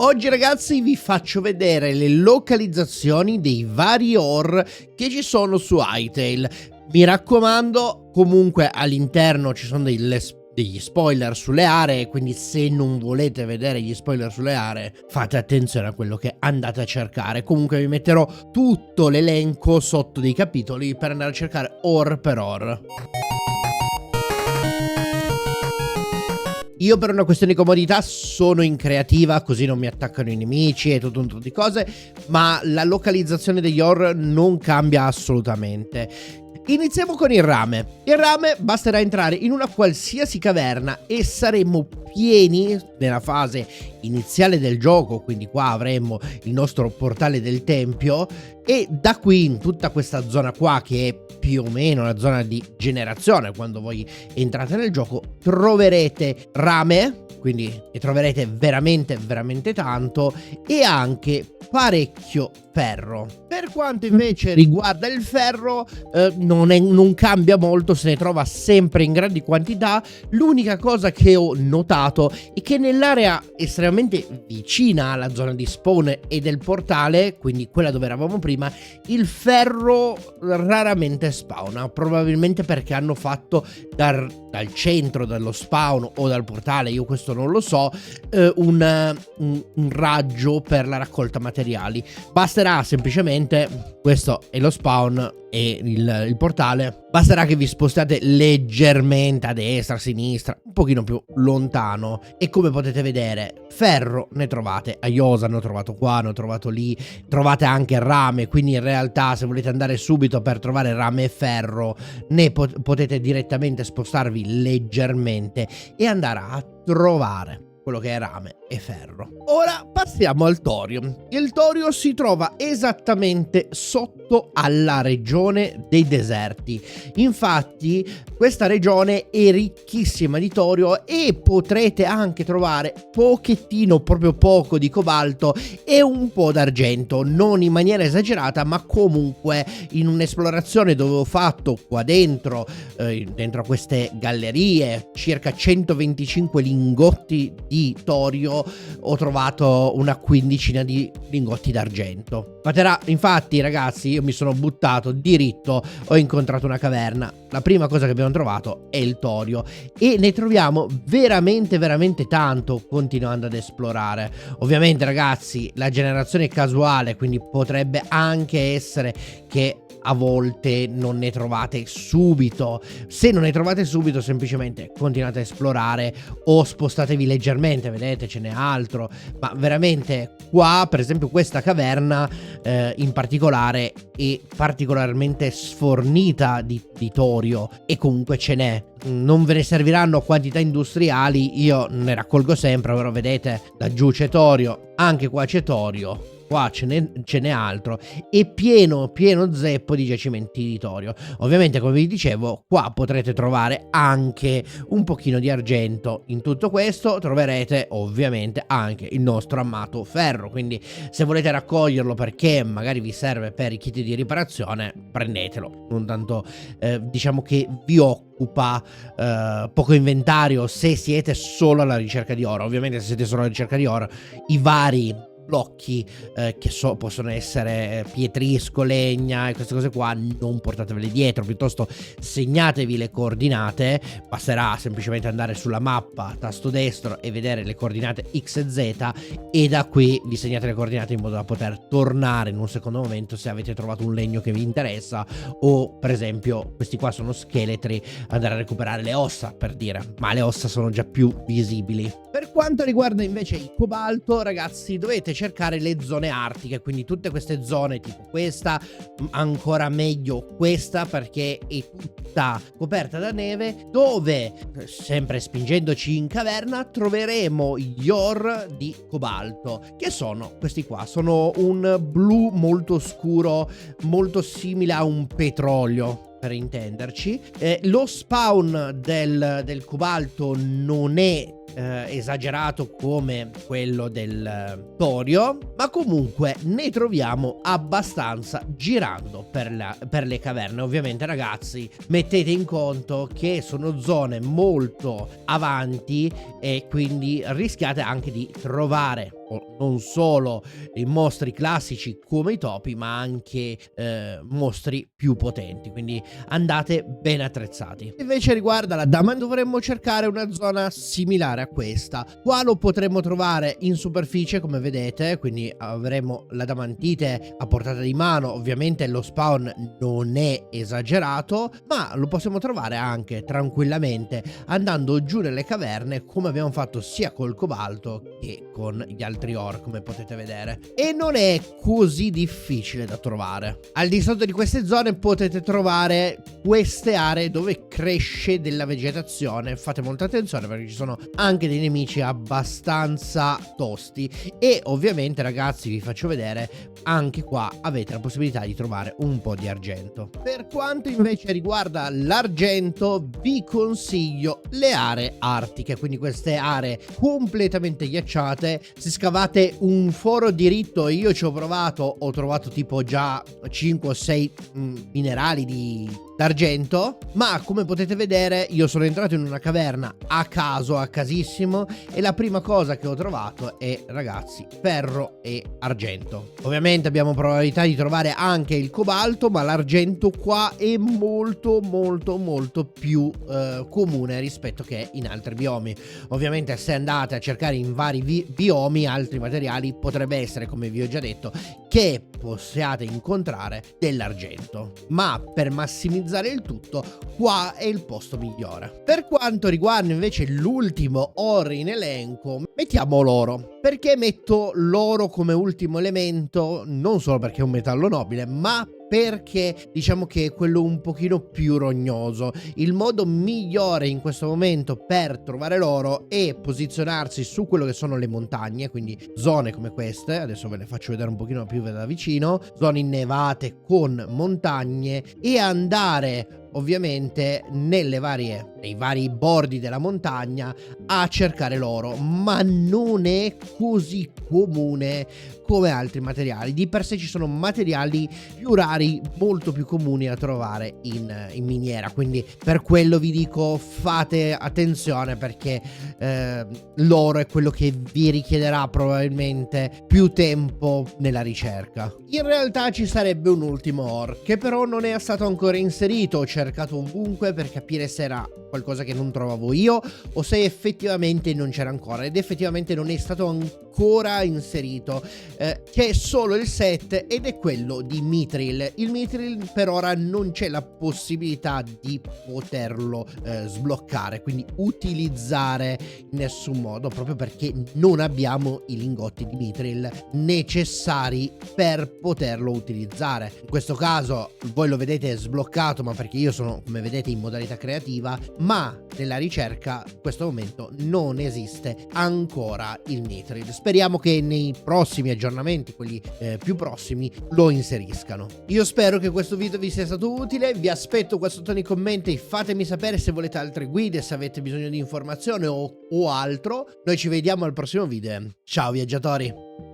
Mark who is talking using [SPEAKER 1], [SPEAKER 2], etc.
[SPEAKER 1] Oggi ragazzi vi faccio vedere le localizzazioni dei vari ore che ci sono su Hytale. Mi raccomando, comunque all'interno ci sono degli spoiler sulle aree, quindi se non volete vedere gli spoiler sulle aree fate attenzione a quello che andate a cercare. Comunque vi metterò tutto l'elenco sotto dei capitoli per andare a cercare ore per ore. Io per una questione di comodità sono in creativa, così non mi attaccano i nemici e tutto un tot di cose, ma la localizzazione degli ore non cambia assolutamente. Iniziamo con il rame. Il rame basterà entrare in una qualsiasi caverna e saremo pieni nella fase iniziale del gioco, quindi qua avremo il nostro portale del tempio e da qui in tutta questa zona qua, che è più o meno la zona di generazione quando voi entrate nel gioco, troverete rame, quindi ne troverete veramente tanto, e anche parecchio ferro. Per quanto invece riguarda il ferro, non cambia molto, se ne trova sempre in grandi quantità. L'unica cosa che ho notato è che nell'area estremamente vicina alla zona di spawn e del portale, quindi quella dove eravamo prima, il ferro raramente spawna, probabilmente perché hanno fatto dal centro dello spawn o dal portale, io questo non lo so, un raggio per la raccolta materiali. Basterà semplicemente, questo è lo spawn e il portale, basterà che vi spostate leggermente a destra, a sinistra, un pochino più lontano, e come potete vedere ferro ne trovate a Iosa, ne ho trovato qua, ne ho trovato lì, trovate anche rame, quindi in realtà se volete andare subito per trovare rame e ferro ne potete direttamente spostarvi leggermente e andare a trovare quello che è rame e ferro. Ora passiamo al torio. Il torio si trova esattamente sotto alla regione dei deserti. Infatti questa regione è ricchissima di torio e potrete anche trovare pochettino, proprio poco, di cobalto e un po' d'argento, non in maniera esagerata, ma comunque in un'esplorazione dove ho fatto qua dentro a queste gallerie circa 125 lingotti di torio, ho trovato una quindicina di lingotti d'argento. Infatti ragazzi, io mi sono buttato diritto, ho incontrato una caverna, la prima cosa che abbiamo trovato è il torio e ne troviamo veramente tanto continuando ad esplorare. Ovviamente ragazzi, la generazione è casuale, quindi potrebbe anche essere che a volte non ne trovate subito. Se non ne trovate subito, semplicemente continuate a esplorare o spostatevi leggermente, vedete ce n'è altro, ma veramente qua per esempio questa caverna in particolare è particolarmente sfornita di torio e comunque ce n'è. Non ve ne serviranno quantità industriali, io ne raccolgo sempre, però vedete laggiù c'è torio, anche qua c'è torio, qua ce n'è altro, e pieno zeppo di giacimenti di torio. Ovviamente, come vi dicevo, qua potrete trovare anche un pochino di argento. In tutto questo troverete ovviamente anche il nostro amato ferro, quindi se volete raccoglierlo perché magari vi serve per i kit di riparazione, prendetelo. Non tanto diciamo che vi occupa poco inventario se siete solo alla ricerca di oro. Ovviamente se siete solo alla ricerca di oro, i vari blocchi che possono essere pietrisco, legna e queste cose qua, non portatevele dietro, piuttosto segnatevi le coordinate. Basterà semplicemente andare sulla mappa, tasto destro, e vedere le coordinate X e Z, e da qui vi segnate le coordinate in modo da poter tornare in un secondo momento se avete trovato un legno che vi interessa, o per esempio questi qua sono scheletri, andare a recuperare le ossa, per dire, ma le ossa sono già più visibili. Per quanto riguarda invece il cobalto, ragazzi, dovete cercare le zone artiche, quindi tutte queste zone tipo questa, ancora meglio questa perché è tutta coperta da neve, dove sempre spingendoci in caverna troveremo gli ore di cobalto, che sono questi qua, sono un blu molto scuro, molto simile a un petrolio, per intenderci. Lo spawn del cobalto non è esagerato come quello del torio, ma comunque ne troviamo abbastanza girando per le caverne. Ovviamente ragazzi, mettete in conto che sono zone molto avanti e quindi rischiate anche di trovare non solo i mostri classici come i topi, ma anche mostri più potenti, quindi andate ben attrezzati. Invece riguarda la Daman, dovremmo cercare una zona similare a questa. Qua lo potremmo trovare in superficie, come vedete, quindi avremo la Damantite a portata di mano. Ovviamente lo spawn non è esagerato, ma lo possiamo trovare anche tranquillamente andando giù nelle caverne, come abbiamo fatto sia col cobalto che con gli altri ore, come potete vedere, e non è così difficile da trovare. Al di sotto di queste zone potete trovare queste aree dove cresce della vegetazione. Fate molta attenzione perché ci sono anche dei nemici abbastanza tosti, e ovviamente, ragazzi, vi faccio vedere, anche qua avete la possibilità di trovare un po' di argento. Per quanto invece riguarda l'argento, vi consiglio le aree artiche, quindi queste aree completamente ghiacciate. Se scavate un foro diritto, io ci ho provato, ho trovato tipo già 5 o 6 minerali d'argento, ma come potete vedere io sono entrato in una caverna a caso, a casissimo, e la prima cosa che ho trovato è, ragazzi, ferro e argento. Ovviamente abbiamo probabilità di trovare anche il cobalto, ma l'argento qua è molto più comune rispetto che in altri biomi. Ovviamente se andate a cercare in vari biomi altri materiali, potrebbe essere, come vi ho già detto, che possiate incontrare dell'argento, ma per massimizzare il tutto qua è il posto migliore. Per quanto riguarda invece l'ultimo ore in elenco, mettiamo l'oro. Perché metto l'oro come ultimo elemento? Non solo perché è un metallo nobile, ma perché diciamo che è quello un pochino più rognoso. Il modo migliore in questo momento per trovare l'oro è posizionarsi su quello che sono le montagne, quindi zone come queste. Adesso ve le faccio vedere un pochino più da vicino, zone innevate con montagne, e andare ovviamente nei vari bordi della montagna a cercare l'oro, ma non è così comune come altri materiali. Di per sé ci sono materiali più rari, molto più comuni da trovare in miniera, quindi per quello vi dico fate attenzione, perché l'oro è quello che vi richiederà probabilmente più tempo nella ricerca. In realtà ci sarebbe un ultimo ore che però non è stato ancora inserito. Ho cercato ovunque per capire se era qualcosa che non trovavo io o se effettivamente non c'era ancora, ed effettivamente non è stato ancora inserito. C'è solo il set ed è quello di Mithril. Il Mithril per ora non c'è la possibilità di poterlo sbloccare, quindi utilizzare in nessun modo, proprio perché non abbiamo i lingotti di Mithril necessari per poterlo utilizzare. In questo caso voi lo vedete sbloccato, ma perché io sono, come vedete, in modalità creativa, ma nella ricerca in questo momento non esiste ancora il Mithril. Speriamo che nei prossimi aggiornamenti, quelli più prossimi, lo inseriscano. Io spero che questo video vi sia stato utile, vi aspetto qua sotto nei commenti, fatemi sapere se volete altre guide, se avete bisogno di informazione o altro. Noi ci vediamo al prossimo video. Ciao viaggiatori!